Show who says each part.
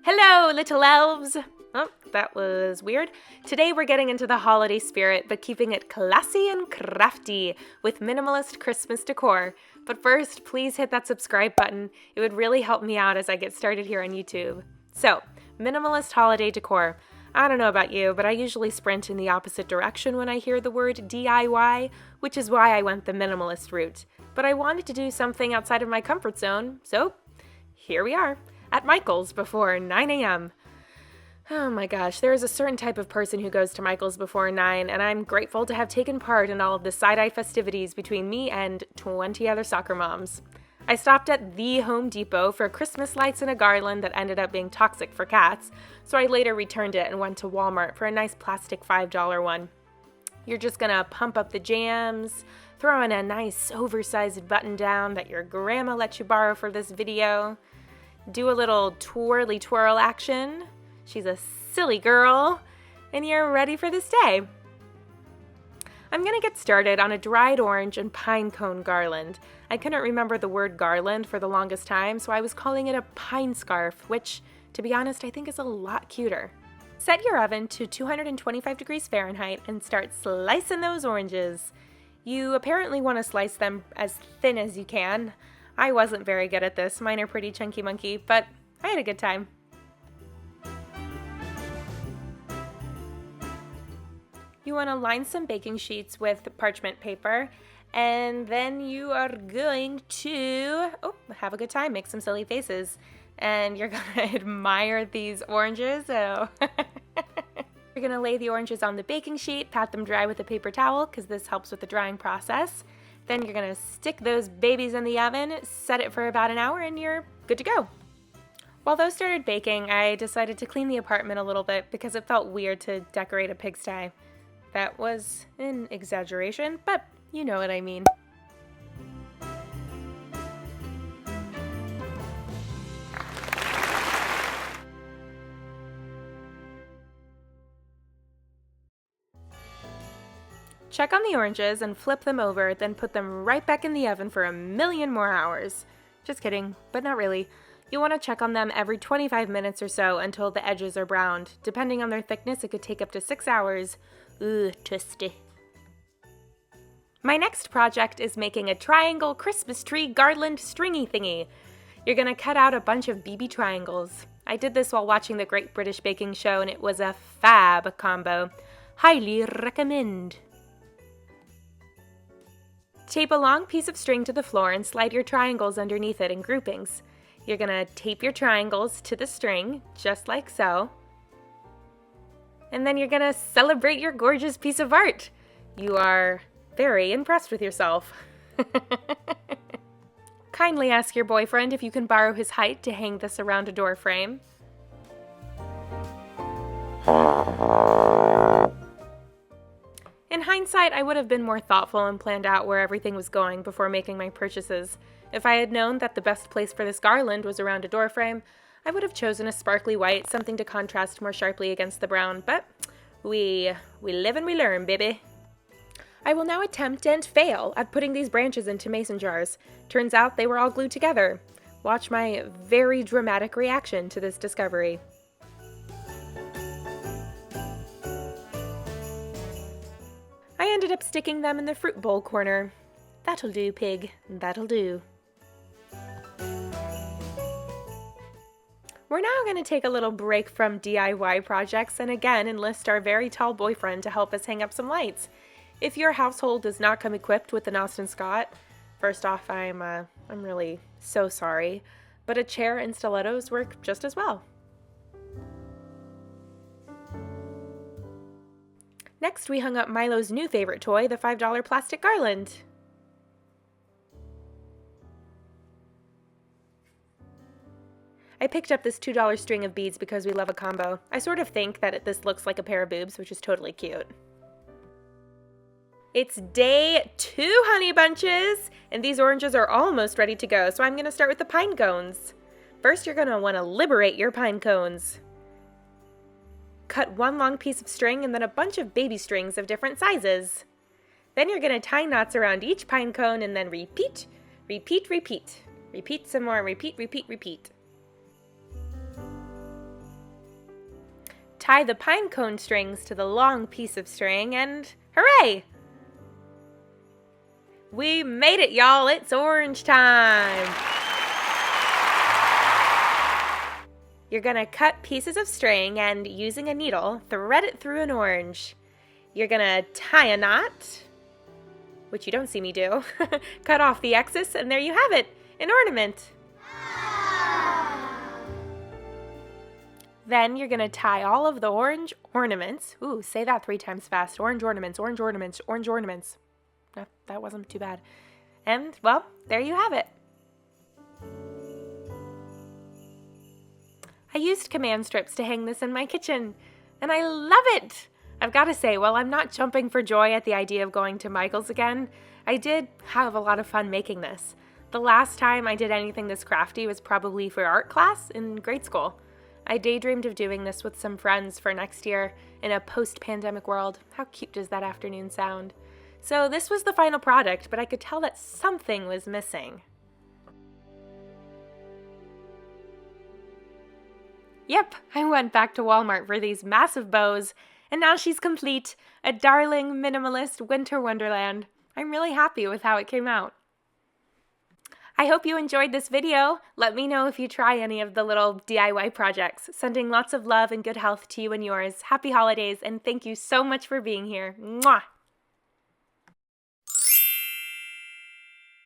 Speaker 1: Hello, little elves! Oh, that was weird. Today we're getting into the holiday spirit, but keeping it classy and crafty with Minimalist Christmas Decor. But first, please hit that subscribe button. It would really help me out as I get started here on YouTube. So, Minimalist Holiday Decor. I don't know about you, but I usually sprint in the opposite direction when I hear the word DIY, which is why I went the minimalist route. But I wanted to do something outside of my comfort zone, so here we are, at Michael's before 9 a.m. Oh my gosh, there is a certain type of person who goes to Michael's before 9, and I'm grateful to have taken part in all of the side-eye festivities between me and 20 other soccer moms. I stopped at the Home Depot for Christmas lights and a garland that ended up being toxic for cats, so I later returned it and went to Walmart for a nice plastic $5 one. You're just gonna pump up the jams, throw in a nice oversized button down that your grandma let you borrow for this video, do a little twirly twirl action. She's a silly girl, and you're ready for this day. I'm gonna get started on a dried orange and pine cone garland. I couldn't remember the word garland for the longest time, so I was calling it a pine scarf, which, to be honest, I think is a lot cuter. Set your oven to 225 degrees Fahrenheit and start slicing those oranges. You apparently want to slice them as thin as you can. I wasn't very good at this. Mine are pretty chunky monkey, but I had a good time. You want to line some baking sheets with parchment paper, and then you are going to have a good time, make some silly faces, and you're going to admire these oranges. You're going to lay the oranges on the baking sheet, pat them dry with a paper towel because this helps with the drying process. Then you're going to stick those babies in the oven, set it for about an hour, and you're good to go. While those started baking, I decided to clean the apartment a little bit because it felt weird to decorate a pigsty. That was an exaggeration, but you know what I mean. Check on the oranges and flip them over, then put them right back in the oven for a million more hours. Just kidding, but not really. You want to check on them every 25 minutes or so until the edges are browned. Depending on their thickness, it could take up to 6 hours. Ooh, twisty. My next project is making a triangle Christmas tree garland stringy thingy. You're going to cut out a bunch of BB triangles. I did this while watching the Great British Baking Show, and it was a fab combo. Highly recommend. Tape a long piece of string to the floor and slide your triangles underneath it in groupings. You're going to tape your triangles to the string, just like so. And then you're going to celebrate your gorgeous piece of art. You are very impressed with yourself. Kindly ask your boyfriend if you can borrow his height to hang this around a door frame. In hindsight, I would have been more thoughtful and planned out where everything was going before making my purchases. If I had known that the best place for this garland was around a door frame, I would have chosen a sparkly white, something to contrast more sharply against the brown, but we live and we learn, baby. I will now attempt and fail at putting these branches into mason jars. Turns out they were all glued together. Watch my very dramatic reaction to this discovery. I ended up sticking them in the fruit bowl corner. That'll do, pig. That'll do. We're now going to take a little break from DIY projects and again enlist our very tall boyfriend to help us hang up some lights. If your household does not come equipped with an Austin Scott, first off, I'm really so sorry, but a chair and stilettos work just as well. Next, we hung up Milo's new favorite toy, the $5 plastic garland. I picked up this $2 string of beads because we love a combo. I sort of think that this looks like a pair of boobs, which is totally cute. It's day 2, honey bunches, and these oranges are almost ready to go, so I'm going to start with the pine cones. First, you're going to want to liberate your pine cones. Cut one long piece of string and then a bunch of baby strings of different sizes. Then you're going to tie knots around each pine cone and then repeat, repeat, repeat. Repeat some more, repeat, repeat, repeat. tie the pine cone strings to the long piece of string and hooray! We made it, y'all! It's orange time! You're gonna cut pieces of string and, using a needle, thread it through an orange. You're gonna tie a knot, which you don't see me do, cut off the excess, and there you have it, an ornament. Then you're gonna tie all of the orange ornaments. Ooh, say that 3 times fast. Orange ornaments, orange ornaments, orange ornaments. That wasn't too bad. And, well, there you have it. I used command strips to hang this in my kitchen, and I love it! I've got to say, while I'm not jumping for joy at the idea of going to Michael's again, I did have a lot of fun making this. The last time I did anything this crafty was probably for art class in grade school. I daydreamed of doing this with some friends for next year in a post-pandemic world. How cute does that afternoon sound? So this was the final product, but I could tell that something was missing. Yep, I went back to Walmart for these massive bows, and now she's complete, a darling minimalist winter wonderland. I'm really happy with how it came out. I hope you enjoyed this video. Let me know if you try any of the little DIY projects. Sending lots of love and good health to you and yours. Happy holidays, and thank you so much for being here. Mwah!